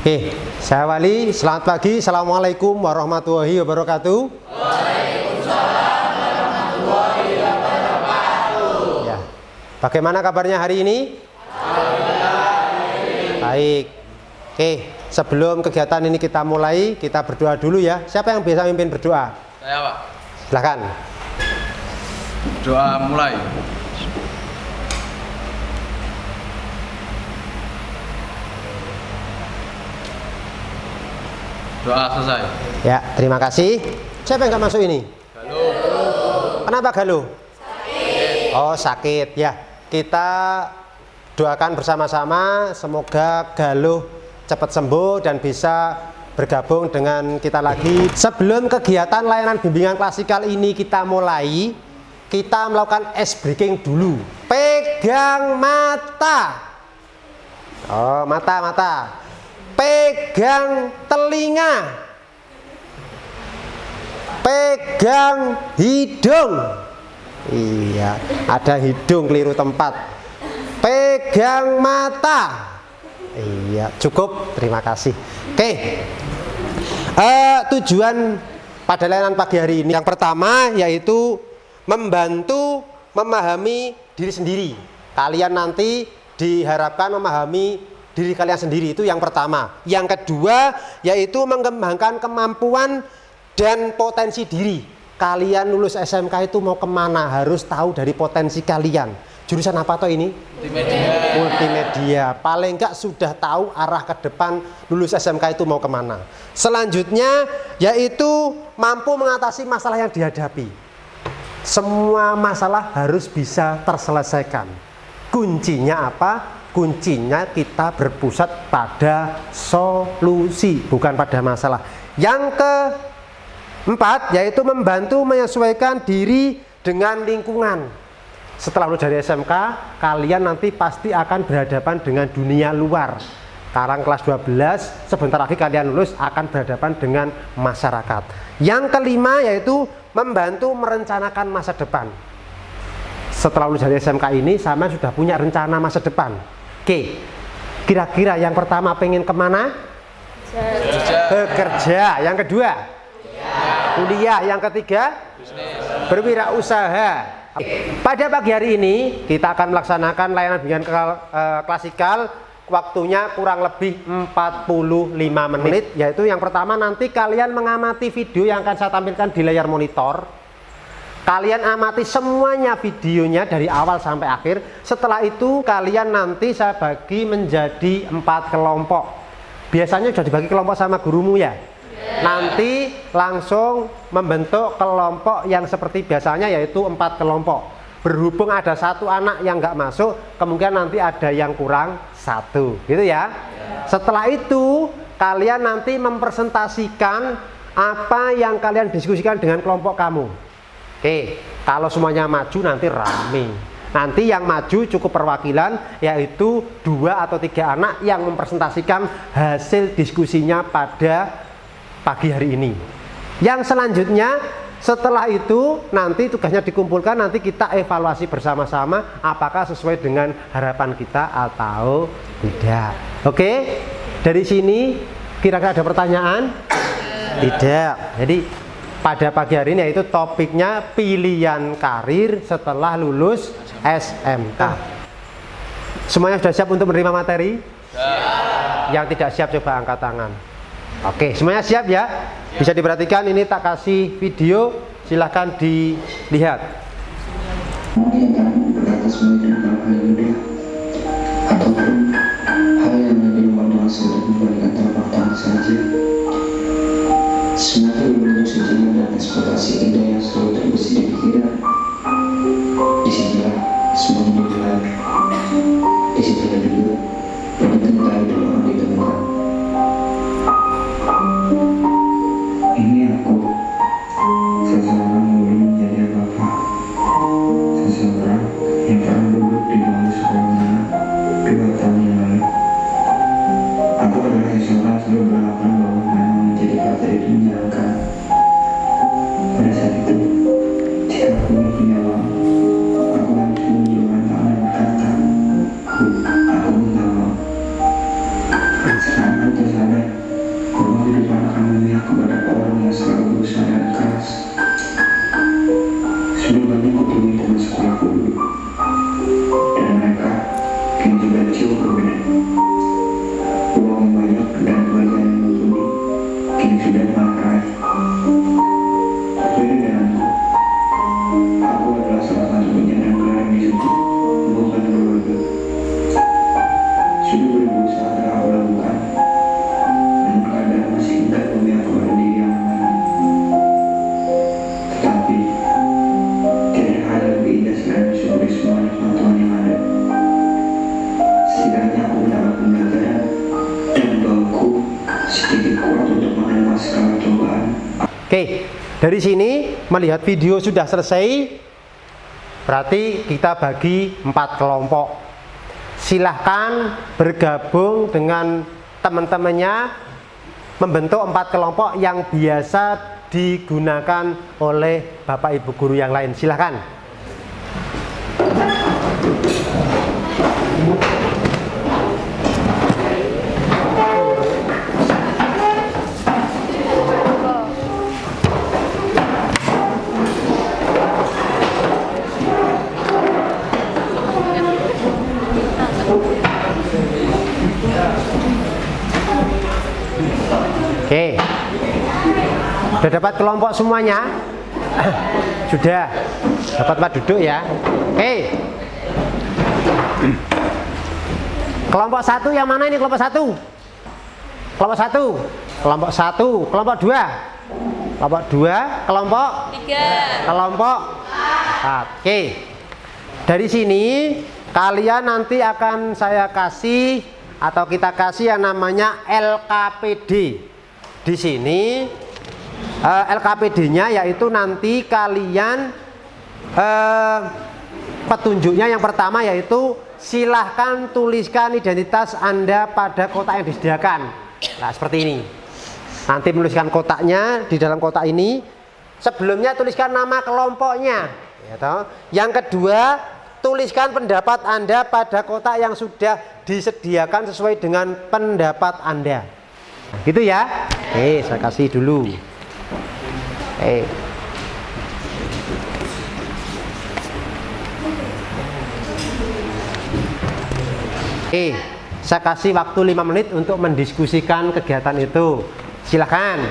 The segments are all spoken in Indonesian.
Oke, saya Wali. Selamat pagi. Assalamualaikum warahmatullahi wabarakatuh. Waalaikumsalam warahmatullahi wabarakatuh. Ya. Bagaimana kabarnya hari ini? Baik. Oke, sebelum kegiatan ini kita mulai, kita berdoa dulu ya. Siapa yang bisa mimpin berdoa? Saya, Pak. Silakan. Doa mulai. Doa selesai. Ya, terima kasih. Siapa yang nggak masuk ini? Galuh. Kenapa galuh? Sakit. Oh, sakit. Ya, kita doakan bersama-sama semoga galuh cepat sembuh dan bisa bergabung dengan kita lagi. Sebelum kegiatan layanan bimbingan klasikal ini kita mulai, kita melakukan ice breaking dulu. Pegang mata. Oh, mata. Pegang telinga. Pegang hidung. Iya, ada hidung keliru tempat. Pegang mata. Iya, cukup. Terima kasih. Oke. Tujuan pada layanan pagi hari ini yang pertama yaitu membantu memahami diri sendiri. Kalian nanti diharapkan memahami diri kalian sendiri, itu yang pertama. Yang kedua yaitu mengembangkan kemampuan dan potensi diri. Kalian lulus SMK itu mau kemana, harus tahu dari potensi kalian. Jurusan apa toh ini? Multimedia. Paling enggak sudah tahu arah ke depan lulus SMK itu mau kemana. Selanjutnya yaitu mampu mengatasi masalah yang dihadapi. Semua masalah harus bisa terselesaikan. Kuncinya apa? Kuncinya kita berpusat pada solusi, bukan pada masalah. Yang keempat yaitu membantu menyesuaikan diri dengan lingkungan. Setelah lulus dari SMK, kalian nanti pasti akan berhadapan dengan dunia luar. Sekarang kelas 12, sebentar lagi kalian lulus akan berhadapan dengan masyarakat. Yang kelima yaitu membantu merencanakan masa depan. Setelah lulus dari SMK ini, sama sudah punya rencana masa depan. Oke, kira-kira yang pertama pengen kemana? Bekerja. Yang kedua? Kuliah. Yang ketiga? Berwirausaha. Pada pagi hari ini kita akan melaksanakan layanan bimbingan klasikal. Waktunya kurang lebih 45 menit. Yaitu yang pertama nanti kalian mengamati video yang akan saya tampilkan di layar monitor. Kalian amati semuanya videonya dari awal sampai akhir. Setelah itu kalian nanti saya bagi menjadi 4 kelompok. Biasanya sudah dibagi kelompok sama gurumu ya? Nanti langsung membentuk kelompok yang seperti biasanya, yaitu 4 kelompok. Berhubung ada satu anak yang nggak masuk, kemungkinan nanti ada yang kurang satu, gitu ya. Setelah itu kalian nanti mempresentasikan apa yang kalian diskusikan dengan kelompok kamu. Oke, kalau semuanya maju nanti rame. Nanti yang maju cukup perwakilan, yaitu 2 atau 3 anak yang mempresentasikan hasil diskusinya pada pagi hari ini. Yang selanjutnya setelah itu nanti tugasnya dikumpulkan, nanti kita evaluasi bersama-sama apakah sesuai dengan harapan kita atau tidak. Oke, dari sini kira-kira ada pertanyaan? Tidak. Jadi pada pagi hari ini yaitu topiknya pilihan karir setelah lulus SMK. Semuanya sudah siap untuk menerima materi? Siap. Yang tidak siap coba angkat tangan. Oke, semuanya siap ya? Bisa diperhatikan, ini tak kasih video, silahkan dilihat. Mungkin kamu berkata semuanya apa yang mudah, ataupun hal yang lebih luar dengan sekedar memberikan telapak tangan saja. Semakin berbentuk sejenak dan ekspektasi indah yang selalu terbesit di pikiran. Disitulah semuanya digelar. Disitulah juga pendengar dan orang didengar. Ini aku, seseorang yang belum menjadi apa-apa, seseorang yang pernah duduk di bangku sekolahnya 2 tahun yang lalu. Aku adalah seseorang yang selalu beranggapan bahwa memang menjadi kata itu menyenangkan. Pada saat itu, Dari sini melihat video sudah selesai, berarti kita bagi 4 kelompok. Silahkan bergabung dengan teman-temannya membentuk 4 kelompok yang biasa digunakan oleh Bapak Ibu guru yang lain. Silahkan. Oke, sudah dapat kelompok semuanya? Sudah dapat tempat duduk ya. Oke, kelompok 1 yang mana ini? Kelompok 1, kelompok 1, kelompok 1, kelompok 2, kelompok 2, kelompok 3, kelompok 4. Oke, dari sini kalian nanti akan saya kasih atau kita kasih yang namanya LKPD. Di sini LKPD-nya yaitu nanti kalian petunjuknya yang pertama yaitu silahkan tuliskan identitas Anda pada kotak yang disediakan. Nah, seperti ini. Nanti menuliskan kotaknya di dalam kotak ini. Sebelumnya tuliskan nama kelompoknya. Yang kedua, tuliskan pendapat Anda pada kotak yang sudah disediakan sesuai dengan pendapat Anda. Nah, gitu ya. Oke, saya kasih dulu. Oke, saya kasih waktu 5 menit untuk mendiskusikan kegiatan itu. Silakan.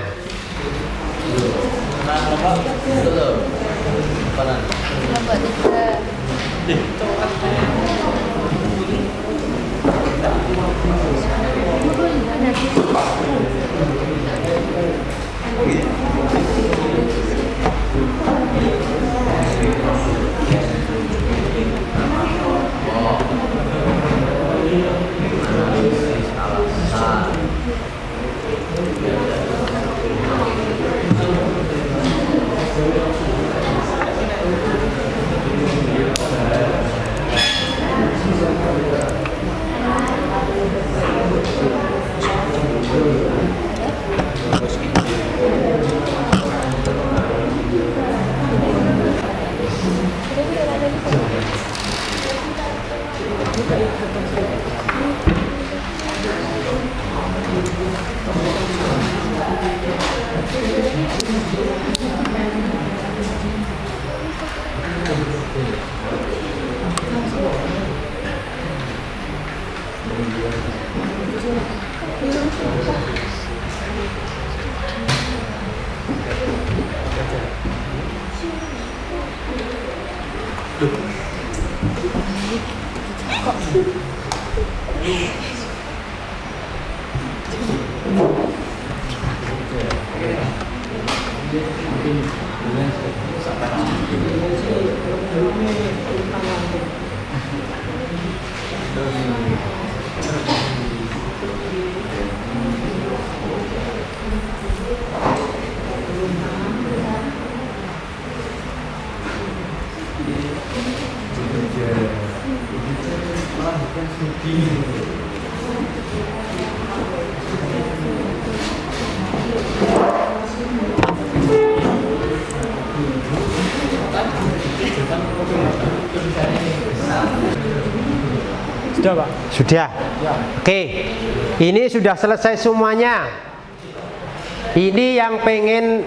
Sudah, Pak? Sudah. Ya. Oke. Ini sudah selesai semuanya. Ini yang pengen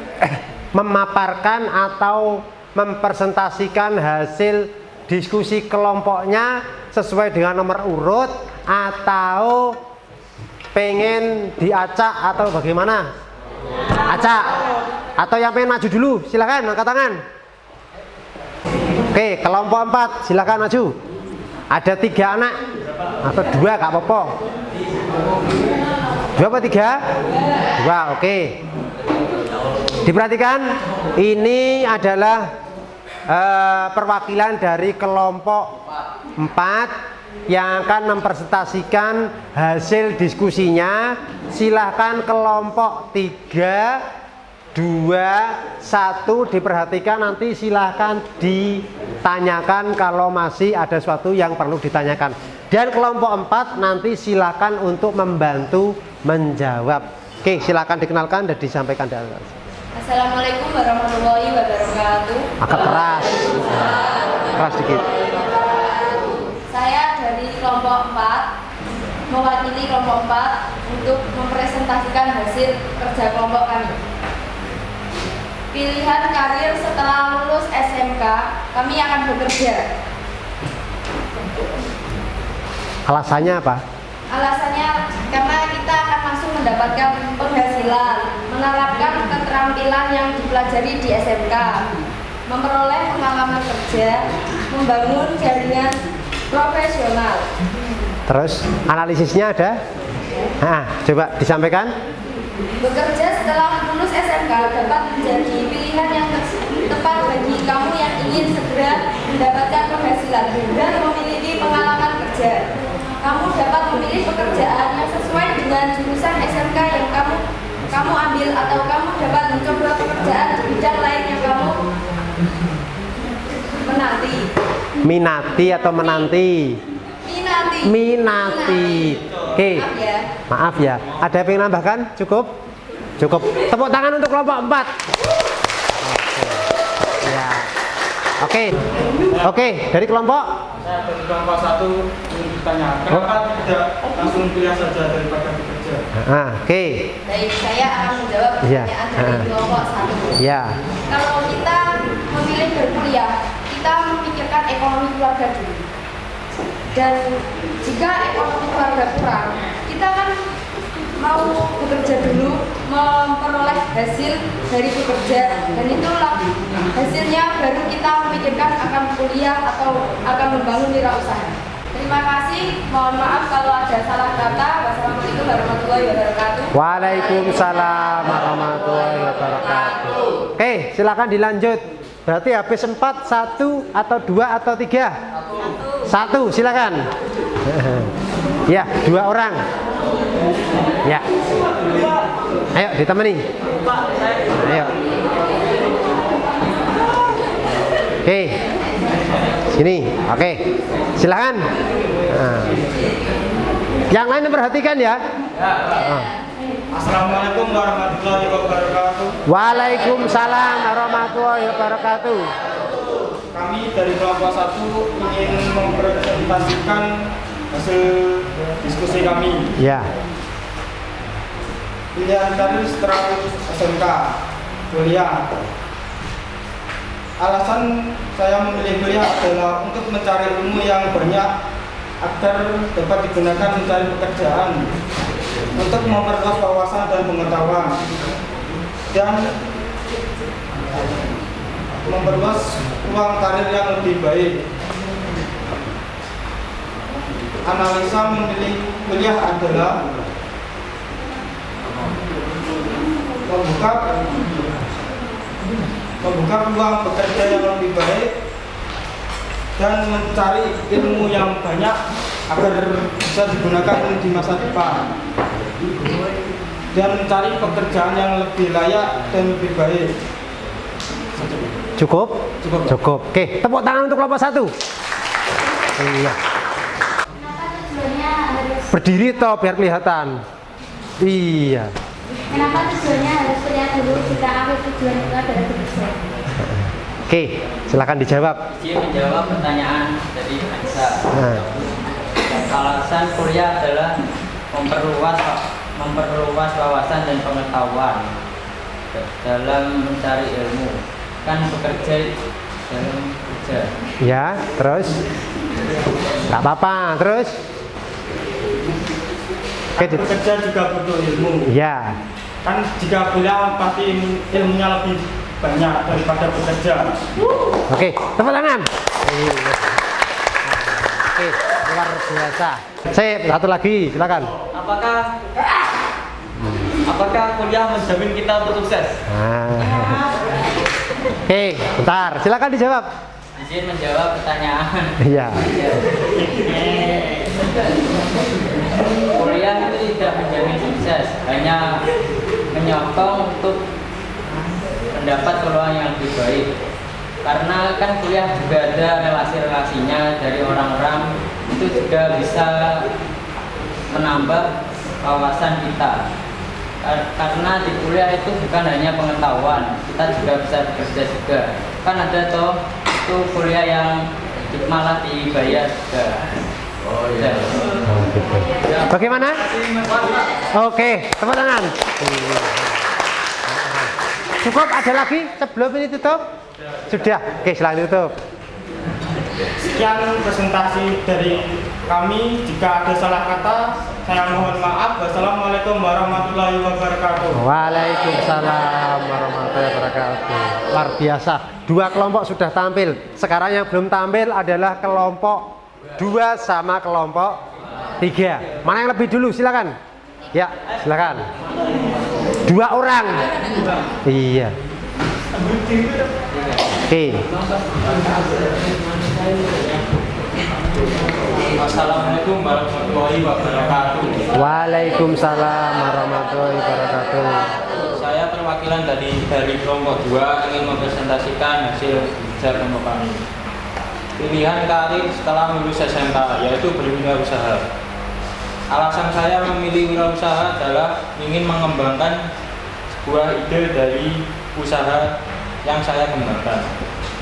memaparkan atau mempresentasikan hasil diskusi kelompoknya sesuai dengan nomor urut atau pengen diacak atau bagaimana? Acak. Atau yang pengen maju dulu, silakan angkat tangan. Oke, kelompok 4 silakan maju. Ada 3 anak atau 2 gak apa-apa. 2 apa 3? 2, oke. Diperhatikan, ini adalah perwakilan dari kelompok 4 yang akan mempresentasikan hasil diskusinya. Silahkan kelompok 3 2, 1 diperhatikan, nanti silahkan ditanyakan kalau masih ada sesuatu yang perlu ditanyakan. Dan kelompok 4 nanti silahkan untuk membantu menjawab. Oke, silahkan dikenalkan dan disampaikan. Assalamualaikum warahmatullahi wabarakatuh. Agak keras, keras sedikit. Saya dari kelompok 4, mewakili kelompok 4 untuk mempresentasikan hasil kerja kelompok kami. Pilihan karir setelah lulus SMK, kami akan bekerja. Alasannya apa? Alasannya karena kita akan langsung mendapatkan penghasilan, menerapkan keterampilan yang dipelajari di SMK, memperoleh pengalaman kerja, membangun jaringan profesional. Terus analisisnya ada? Nah, coba disampaikan. Bekerja setelah lulus SMK dapat menjadi pilihan yang tepat bagi kamu yang ingin segera mendapatkan penghasilan dan memiliki pengalaman kerja. Kamu dapat memilih pekerjaan yang sesuai dengan jurusan SMK yang kamu ambil, atau kamu dapat mencoba pekerjaan di bidang lain yang kamu minati atau menanti. Minati. Oke. Maaf ya. Ada yang ingin nambahkan? Cukup? Cukup. Tepuk tangan untuk kelompok 4. Ya. Oke, dari kelompok? Saya dari kelompok 1 ingin bertanya, kenapa tidak langsung kuliah saja daripada bekerja? Oke. Baik, saya akan menjawab pertanyaan dari kelompok 1. Ya. Kalau kita memilih berkuliah, kita memikirkan ekonomi keluarga dulu. Dan jika ekonomi keluarga kurang, kita kan mau bekerja dulu, memperoleh hasil dari bekerja, dan itulah hasilnya baru kita memikirkan akan kuliah atau akan membangun wirausaha. Terima kasih, mohon maaf kalau ada salah kata. Wassalamualaikum warahmatullahi wabarakatuh. Waalaikumsalam warahmatullahi wabarakatuh. Oke, silakan dilanjut. Berarti habis 4, 1 atau 2 atau 3? 1, silakan. Ya, 2 orang. Ya. Ayo ditemani. Ayo. Oke. Sini. Oke. Silakan. Nah. Yang lain perhatikan ya. Assalamualaikum warahmatullahi wabarakatuh. Waalaikumsalam warahmatullahi wabarakatuh. Kami dari kelompok 1 ingin mempresentasikan hasil diskusi kami. Ya. Pilihan karir setelah lulus SMK, kuliah. Alasan saya memilih kuliah adalah untuk mencari ilmu yang banyak agar dapat digunakan mencari pekerjaan, untuk memperluas wawasan dan pengetahuan, dan memperluas peluang karir yang lebih baik. Analisa memilih kuliah adalah membuka peluang bekerja yang lebih baik dan mencari ilmu yang banyak agar bisa digunakan di masa depan, dan mencari pekerjaan yang lebih layak dan lebih baik. Cukup? Cukup. Oke, tepuk tangan untuk kelompok 1. Iya. Berdiri toh biar kelihatan. Iya. Kenapa tujuannya harus kuliah dulu jika akhir tujuan itu adalah bekerja? Oke, silakan dijawab. Dia menjawab pertanyaan dari Anissa. Alasan kuliah adalah memperluas wawasan dan pengetahuan dalam mencari ilmu. Kan bekerja dalam kerja. Ya, terus? Nggak apa-apa, terus? Oke, Bekerja juga butuh ilmu. ya. Kan jika kuliah pasti ilmunya lebih banyak daripada bekerja. Oke, tepuk tangan. Oke, luar biasa. Sip, satu lagi, silakan. Apakah kuliah menjamin kita untuk sukses? Oke, bentar, silakan dijawab. Izin menjawab pertanyaan. Iya. Kuliah itu tidak menjamin sukses, hanya menyokong untuk mendapat peluang yang lebih baik. Karena kan kuliah juga ada relasi-relasinya dari orang-orang, itu juga bisa menambah wawasan kita. Karena di kuliah itu bukan hanya pengetahuan, kita juga bisa bekerja juga. Kan ada toh itu kuliah yang malah dibayar juga. Oh iya. Bagaimana? Oke, tepuk tangan. Cukup, ada lagi sebelum ini tutup? Sudah. Oke, silakan tutup. Sekian presentasi dari kami. Jika ada salah kata, saya mohon maaf. Wassalamualaikum warahmatullahi wabarakatuh. Waalaikumsalam warahmatullahi wabarakatuh. Luar biasa. 2 kelompok sudah tampil. Sekarang yang belum tampil adalah kelompok 2 sama kelompok 3. Mana yang lebih dulu? Silakan. Ya, silakan. 2 orang. Iya. Oke. Assalamualaikum warahmatullahi wabarakatuh. Waalaikumsalam warahmatullahi wabarakatuh. Saya perwakilan dari kelompok 2 ingin mempresentasikan hasil belajar kelompok kami. Pilihan karir setelah lulus SMK yaitu berwirausaha. Alasan saya memilih wirausaha adalah ingin mengembangkan sebuah ide dari usaha yang saya kembangkan.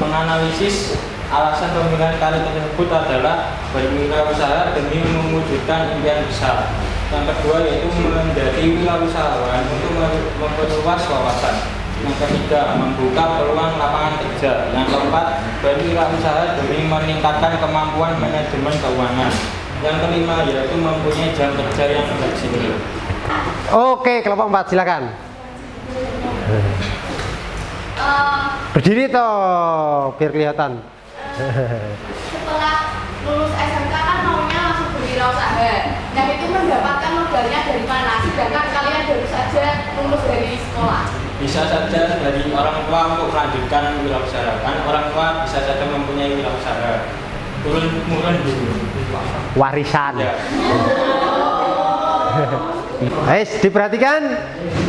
Menganalisis alasan pemilihan karir tersebut adalah berwirausaha demi mewujudkan impian besar. Yang kedua yaitu menjadi wirausahawan untuk memperluas wawasan. Yang ketiga, membuka peluang lapangan kerja. Yang keempat, berwirausaha demi meningkatkan kemampuan manajemen keuangan. Yang kelima yaitu mempunyai jam kerja yang fleksibel. Oke, kelompok 4 silakan. Berdiri toh biar kelihatan. Setelah lulus SMK kan maunya langsung berwirausaha. Nah itu mendapatkan modalnya dari mana? Sedangkan kalian baru saja lulus dari sekolah. Bisa saja dari orang tua untuk melanjutkan wirausaha. Kan orang tua bisa saja mempunyai wirausaha. Turun-temurun dulu. Warisan. Ya. Diperhatikan,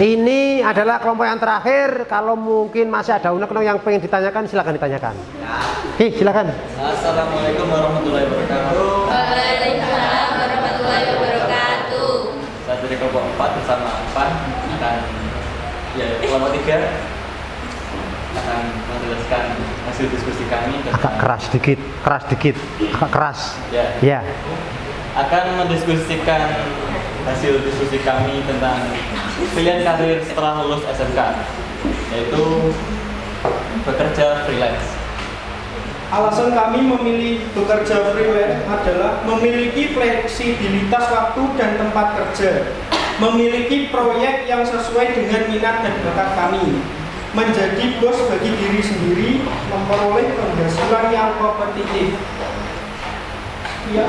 ini adalah kelompok yang terakhir. Kalau mungkin masih ada unek-unek yang pengen ditanyakan, silakan ditanyakan. Silakan. Assalamualaikum warahmatullahi wabarakatuh. Waalaikumsalam warahmatullahi wabarakatuh. Saya dari kelompok 4 bersama Pan dan kelompok 3 akan menjelaskan hasil diskusi kami tentang Agak keras dikit, agak keras. Ya. Akan mendiskusikan hasil diskusi kami tentang pilihan karir setelah lulus SMK, yaitu bekerja freelance. Alasan kami memilih bekerja freelance adalah memiliki fleksibilitas waktu dan tempat kerja, memiliki proyek yang sesuai dengan minat dan bakat kami, menjadi bos bagi diri sendiri, memperoleh penghasilan yang kompetitif. Ya,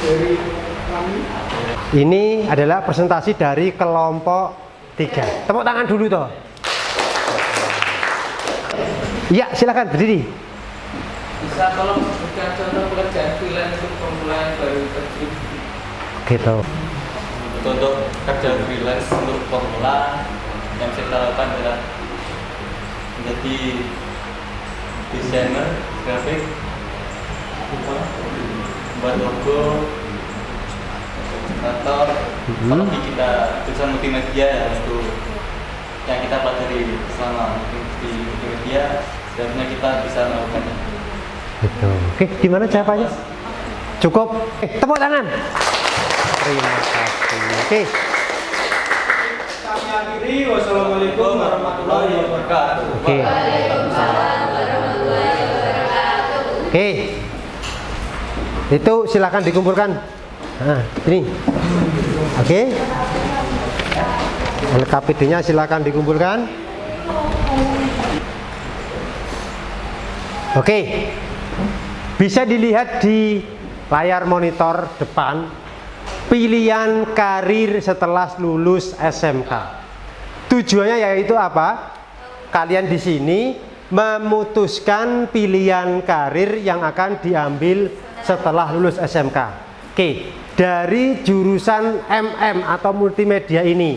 dari kami. Ini adalah presentasi dari kelompok 3. Tepuk tangan dulu toh. Iya, silakan berdiri. Bisa tolong berikan contoh pekerjaan freelance untuk pemula yang baru kerja. Gitu. Untuk kerja freelance untuk pemula yang saya lakukan adalah menjadi desainer grafik, membuat logo, ilustrator. Kalau kita jurusan multimedia ya itu yang kita pelajari selama di multimedia, sebenarnya kita bisa melakukannya. Gitu. Oke, gimana jawabannya? Cukup. Tepuk tangan. Terima kasih. Oke. Kami akhiri. Wassalamualaikum warahmatullahi wabarakatuh. Oke. Oke. Itu silakan dikumpulkan. Nah, ini. Oke. LKPD-nya silakan dikumpulkan. Oke. Bisa dilihat di layar monitor depan pilihan karir setelah lulus SMK. Tujuannya yaitu apa? Kalian di sini memutuskan pilihan karir yang akan diambil setelah lulus SMK. Oke, dari jurusan MM atau multimedia ini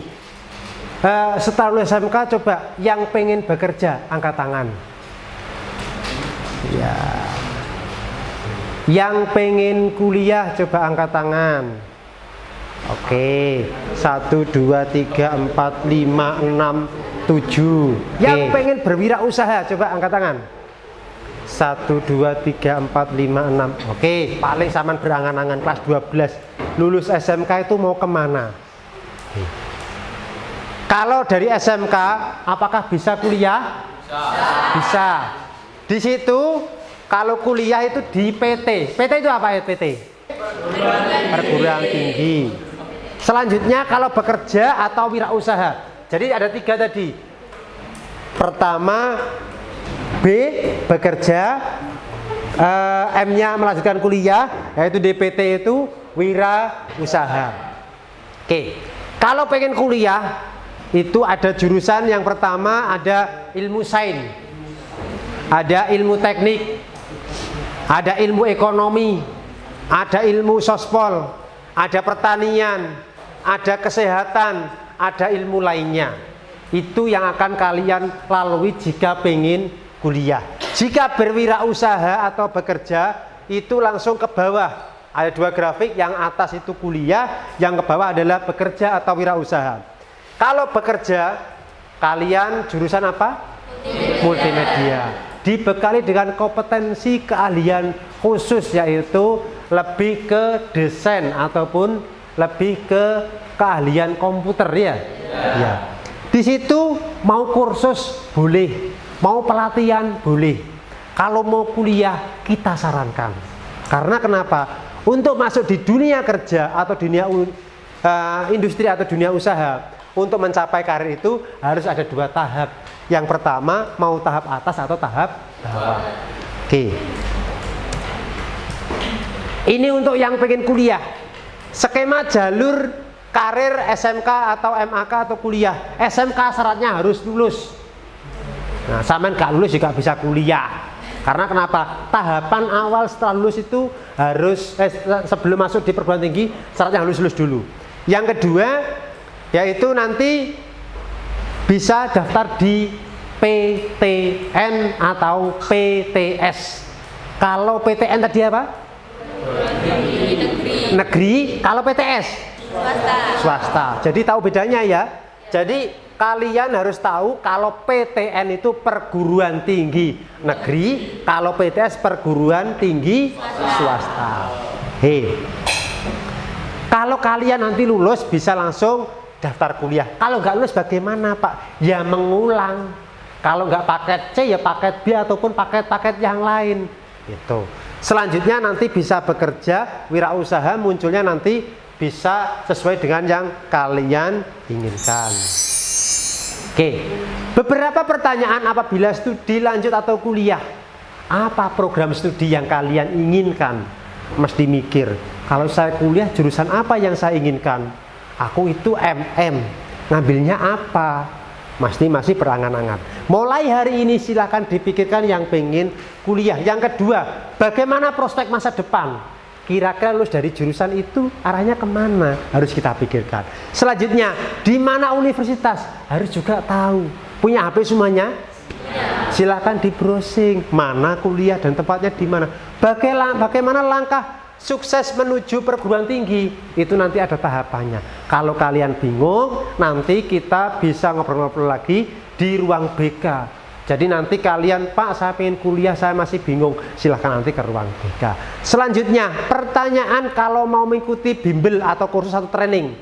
setelah lulus SMK coba yang pengen bekerja angkat tangan. Ya. Yang pengen kuliah coba angkat tangan. Oke, 1, 2, 3, 4, 5, 6, 7. Yang pengen berwirausaha coba angkat tangan. 1, 2, 3, 4, 5, 6. Oke, paling saman berangan-angan kelas 12 lulus SMK itu mau kemana? Kalau dari SMK apakah bisa kuliah? Bisa. Di situ kalau kuliah itu di PT. PT itu apa ya PT? Perguruan tinggi. Selanjutnya kalau bekerja atau wirausaha. Jadi ada 3 tadi. Pertama B bekerja, M-nya melanjutkan kuliah, yaitu DPT itu wirausaha. Oke. Kalau pengen kuliah itu ada jurusan yang pertama ada ilmu sains, ada ilmu teknik, ada ilmu ekonomi, ada ilmu sospol, ada pertanian, ada kesehatan, ada ilmu lainnya. Itu yang akan kalian lalui jika pengen kuliah. Jika berwirausaha atau bekerja itu langsung ke bawah. Ada 2 grafik, yang atas itu kuliah, yang ke bawah adalah bekerja atau wirausaha. Kalau bekerja, kalian jurusan apa? Multimedia. Dibekali dengan kompetensi keahlian khusus, yaitu lebih ke desain ataupun lebih ke keahlian komputer ya. Ya. Di situ mau kursus boleh, mau pelatihan boleh. Kalau mau kuliah kita sarankan. Karena kenapa? Untuk masuk di dunia kerja atau dunia industri atau dunia usaha, untuk mencapai karir itu harus ada 2 tahap. Yang pertama mau tahap atas atau tahap bawah. Oke. Ini untuk yang pengen kuliah. Skema jalur karir SMK atau MAK atau kuliah. SMK syaratnya harus lulus. Nah, sampean gak lulus juga bisa kuliah. Karena kenapa? Tahapan awal setelah lulus itu harus sebelum masuk di perguruan tinggi syaratnya harus lulus dulu. Yang kedua yaitu nanti bisa daftar di PTN atau PTS. Kalau PTN tadi apa? Negeri. Kalau PTS? Swasta. Jadi tahu bedanya ya. Jadi kalian harus tahu kalau PTN itu perguruan tinggi negeri, kalau PTS perguruan tinggi swasta. Kalau kalian nanti lulus bisa langsung daftar kuliah. Kalau nggak lulus bagaimana Pak? Ya mengulang. Kalau nggak paket C ya paket B ataupun paket-paket yang lain. Itu. Selanjutnya nanti bisa bekerja, wirausaha munculnya nanti bisa sesuai dengan yang kalian inginkan. Oke, beberapa pertanyaan apabila studi lanjut atau kuliah. Apa program studi yang kalian inginkan? Mesti mikir, kalau saya kuliah jurusan apa yang saya inginkan? Aku itu MM, ngambilnya apa? Masih berangan-angan. Mulai hari ini silahkan dipikirkan yang pengen kuliah. Yang kedua, bagaimana prospek masa depan? Kira-kira lulus dari jurusan itu arahnya kemana? Harus kita pikirkan. Selanjutnya, di mana universitas? Harus juga tahu. Punya HP semuanya? Silahkan di browsing mana kuliah dan tempatnya di mana. Bagaimana langkah sukses menuju perguruan tinggi, itu nanti ada tahapannya. Kalau kalian bingung, nanti kita bisa ngobrol-ngobrol lagi di ruang BK. Jadi nanti kalian, Pak saya pengen kuliah, saya masih bingung, silahkan nanti ke ruang BK. Selanjutnya, pertanyaan kalau mau mengikuti bimbel atau kursus atau training,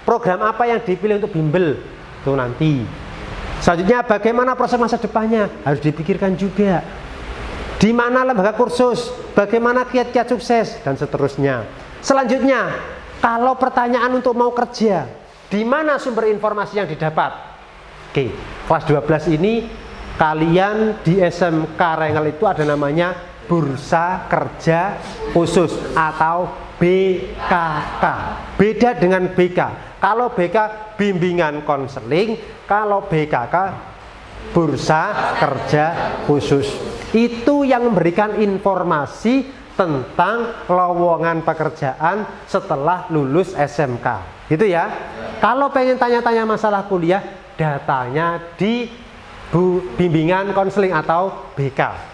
program apa yang dipilih untuk bimbel? Itu nanti. Selanjutnya, bagaimana proses masa depannya? Harus dipikirkan juga. Di mana lembaga kursus, bagaimana kiat-kiat sukses, dan seterusnya. Selanjutnya, kalau pertanyaan untuk mau kerja, di mana sumber informasi yang didapat? Oke, kelas 12 ini kalian di SMK Rengel itu ada namanya Bursa Kerja Khusus atau BKK. Beda dengan BK. Kalau BK bimbingan konseling, kalau BKK Bursa Kerja Khusus. Itu yang memberikan informasi tentang lowongan pekerjaan setelah lulus SMK. Gitu ya. Kalau pengen tanya-tanya masalah kuliah, datanya di bimbingan konseling atau BK.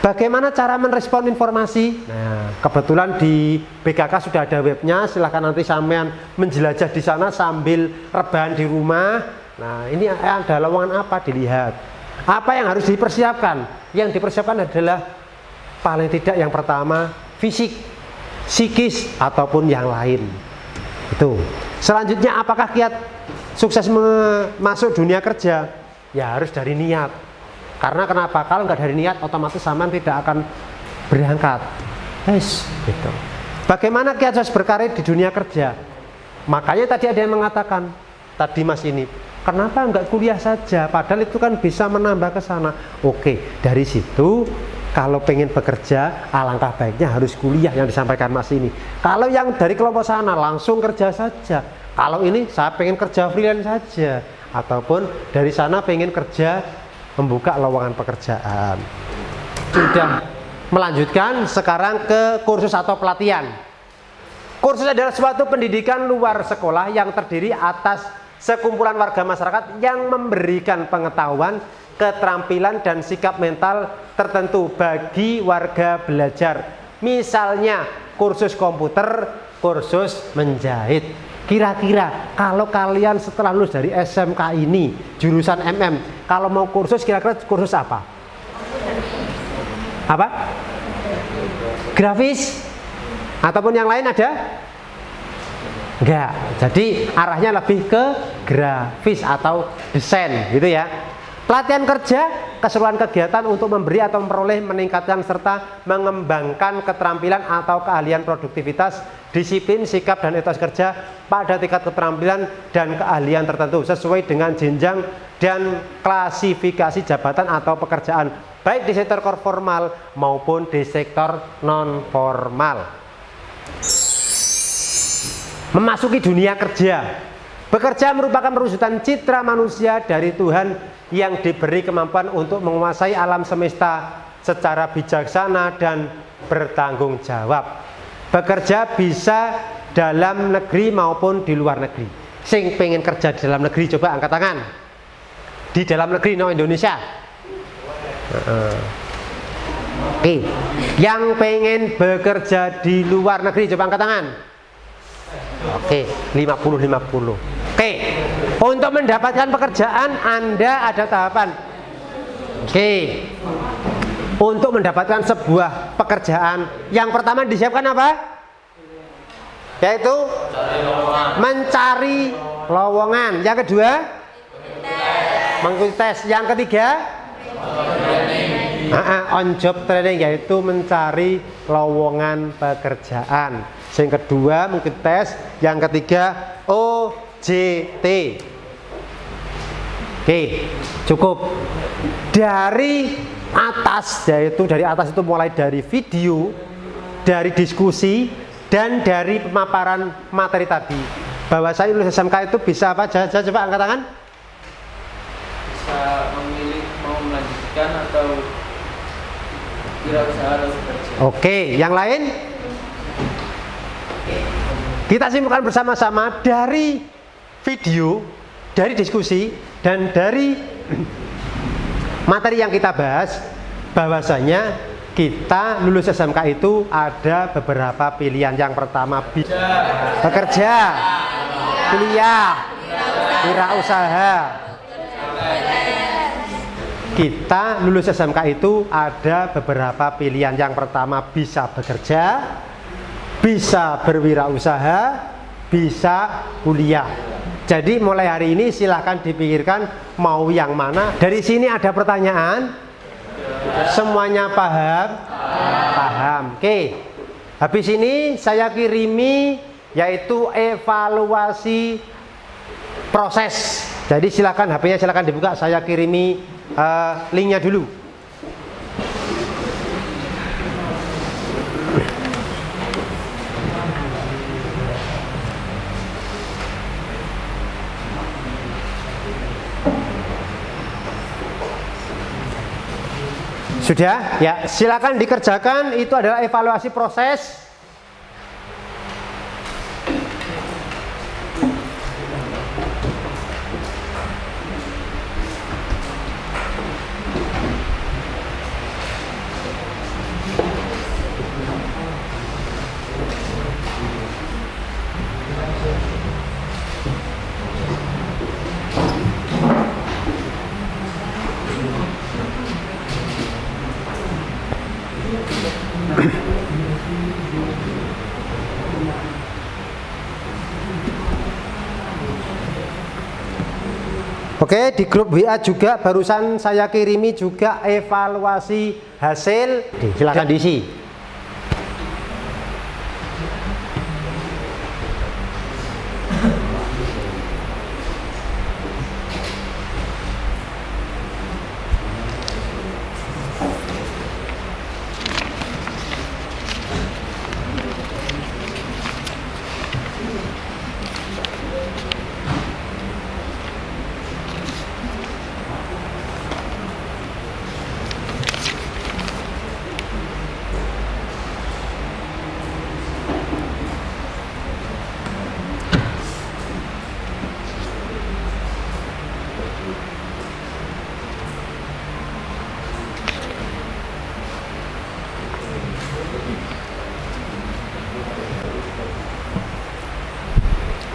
Bagaimana cara merespon informasi? Nah, kebetulan di BKK sudah ada webnya, silahkan nanti sampean menjelajah di sana sambil rebahan di rumah. Nah, ini ada lowongan apa, dilihat. Apa yang harus dipersiapkan? Yang dipersiapkan adalah paling tidak yang pertama fisik, psikis, ataupun yang lain. Itu. Selanjutnya, apakah kiat sukses masuk dunia kerja? Ya harus dari niat. Karena kenapa? Kalau nggak dari niat, otomatis sampean tidak akan berangkat. Gitu. Bagaimana kiat sukses berkarir di dunia kerja? Makanya tadi ada yang mengatakan, tadi Mas ini, kenapa nggak kuliah saja? Padahal itu kan bisa menambah ke sana. Oke, dari situ kalau pengen bekerja, alangkah baiknya harus kuliah yang disampaikan Mas ini. Kalau yang dari kelompok sana langsung kerja saja. Kalau ini saya pengen kerja freelance saja, ataupun dari sana pengen kerja membuka lowongan pekerjaan. Sudah melanjutkan sekarang ke kursus atau pelatihan. Kursus adalah suatu pendidikan luar sekolah yang terdiri atas sekumpulan warga masyarakat yang memberikan pengetahuan, keterampilan dan sikap mental tertentu bagi warga belajar. Misalnya kursus komputer, kursus menjahit. Kira-kira kalau kalian setelah lulus dari SMK ini jurusan MM, kalau mau kursus kira-kira kursus apa? Apa? Grafis? Ataupun yang lain ada? Enggak. Jadi arahnya lebih ke grafis atau desain gitu ya. Pelatihan kerja, keseluruhan kegiatan untuk memberi atau memperoleh, meningkatkan serta mengembangkan keterampilan atau keahlian produktivitas, disiplin, sikap dan etos kerja pada tingkat keterampilan dan keahlian tertentu sesuai dengan jenjang dan klasifikasi jabatan atau pekerjaan, baik di sektor formal maupun di sektor non formal. Memasuki dunia kerja. Bekerja merupakan perwujudan citra manusia dari Tuhan yang diberi kemampuan untuk menguasai alam semesta secara bijaksana dan bertanggung jawab. Bekerja bisa dalam negeri maupun di luar negeri. Sing pengen kerja di dalam negeri coba angkat tangan. Di dalam negeri no Indonesia. Oke. Yang pengen bekerja di luar negeri coba angkat tangan. Oke, 50-50. Oke, untuk mendapatkan pekerjaan Anda ada tahapan. Oke, untuk mendapatkan sebuah pekerjaan, yang pertama disiapkan apa? Yaitu mencari lowongan. Yang kedua, mengikuti tes. Yang ketiga, on job training, yaitu mencari lowongan pekerjaan. Yang kedua mengikuti tes. Yang ketiga OJT. Oke, cukup. Dari atas, yaitu dari atas itu mulai dari video, dari diskusi, dan dari pemaparan materi tadi. Bahwa saya lulus SMK itu bisa apa? Coba angkat tangan. Bisa memilih mau melanjutkan atau wirausaha atau bekerja. Oke, yang lain? Kita simpulkan bersama-sama dari video, dari diskusi, dan dari materi yang kita bahas, bahwasanya kita lulus SMK itu ada beberapa pilihan. Yang pertama bekerja, kuliah, wirausaha. Kita lulus SMK itu ada beberapa pilihan. Yang pertama bisa bekerja, bisa berwirausaha, bisa kuliah. Jadi mulai hari ini silahkan dipikirkan mau yang mana. Dari sini ada pertanyaan? Semuanya paham? Paham. Oke. Habis ini saya kirimi yaitu evaluasi proses. Jadi silakan HP-nya silakan dibuka. Saya kirimi linknya dulu. Sudah? Ya, silakan dikerjakan. Itu adalah evaluasi proses. Oke, di grup WA juga barusan saya kirimi juga evaluasi hasil. Silakan diisi.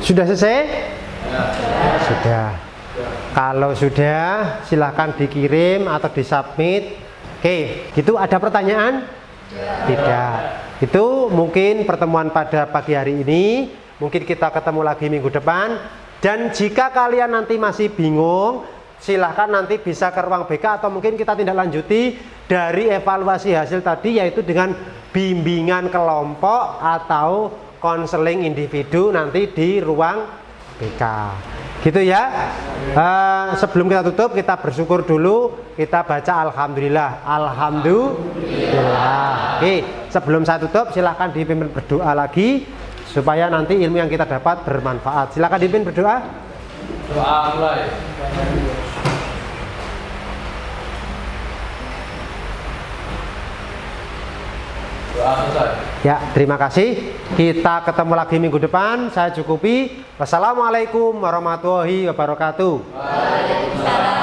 Sudah selesai? Ya. Sudah. Kalau sudah, silahkan dikirim atau disubmit. Oke, gitu ada pertanyaan? Ya. Tidak. Itu mungkin pertemuan pada pagi hari ini. Mungkin kita ketemu lagi minggu depan. Dan jika kalian nanti masih bingung, silahkan nanti bisa ke ruang BK atau mungkin kita tindak lanjuti dari evaluasi hasil tadi, yaitu dengan bimbingan kelompok atau konseling individu nanti di ruang BK. Gitu ya. Sebelum kita tutup, kita bersyukur dulu, kita baca alhamdulillah. Alhamdulillah. Oke, sebelum saya tutup silahkan dipimpin berdoa lagi supaya nanti ilmu yang kita dapat bermanfaat. Silahkan dipimpin berdoa. Doa mulai. Ya, terima kasih. Kita ketemu lagi minggu depan. Saya cukupi. Wassalamualaikum warahmatullahi wabarakatuh. Waalaikumsalam.